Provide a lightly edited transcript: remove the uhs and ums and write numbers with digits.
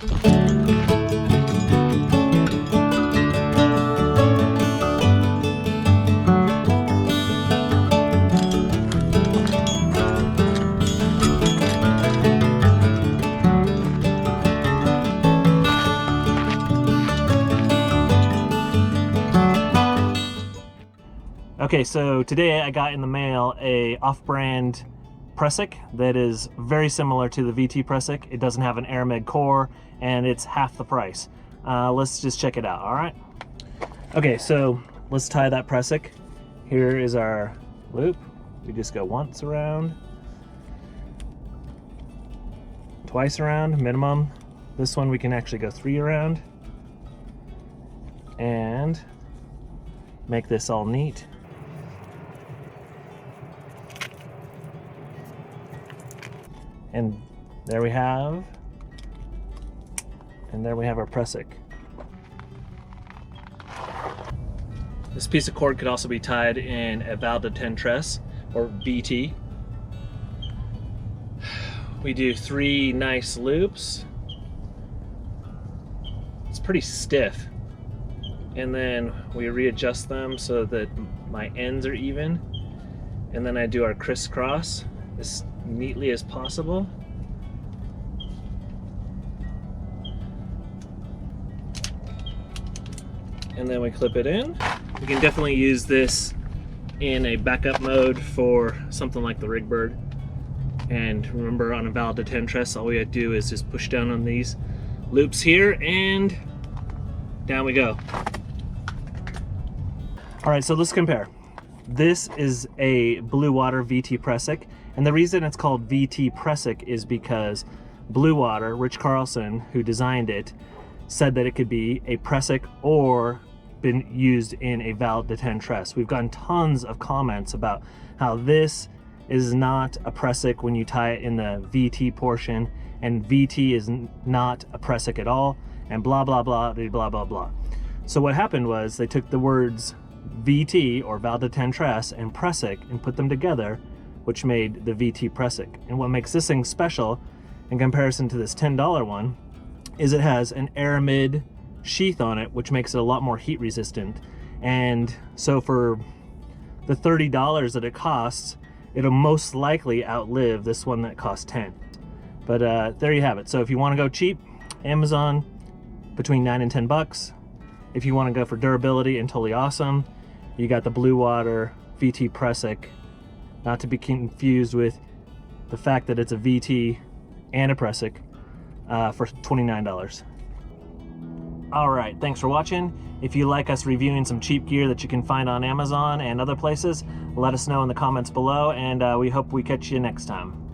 Okay, so today I got in the mail a off-brand Prusik that is very similar to the VT Prusik. It doesn't have an aramid core and it's half the price. Let's just check it out, all right? Okay, so let's tie that Prusik. Here is our loop. We just go once around, twice around, minimum. This one we can actually go 3 around and make this all neat. And there we have our Prusik. This piece of cord could also be tied in a valve de 10 truss, or VT. We do 3 nice loops. It's pretty stiff. And then we readjust them so that my ends are even. And then I do our crisscross as neatly as possible. And then we clip it in. We can definitely use this in a backup mode for something like the Rigbird. And remember, on a valve de 10 truss, all we have to do is just push down on these loops here and down we go. All right, so let's compare. This is a Bluewater VT Prusik, and the reason it's called VT Prusik is because Bluewater, Rich Carlson, who designed it, said that it could be a Prusik or been used in a valve de 10 truss. We've gotten tons of comments about how this is not a Prusik when you tie it in the VT portion, and VT is not a Prusik at all, and blah blah blah blah blah blah. So what happened was they took the words VT, or valve de 10 truss, and Prusik and put them together, which made the VT Prusik. And what makes this thing special in comparison to this $10 one is it has an aramid sheath on it, which makes it a lot more heat resistant. And so for the $30 that it costs, it'll most likely outlive this one that costs 10. But there you have it. So if you want to go cheap, Amazon, between 9 and 10 bucks. If you want to go for durability and totally awesome, you got the Bluewater VT Prusik, not to be confused with the fact that it's a VT and a Prusik, for $29. All right, thanks for watching. If you like us reviewing some cheap gear that you can find on Amazon and other places, let us know in the comments below, and we hope we catch you next time.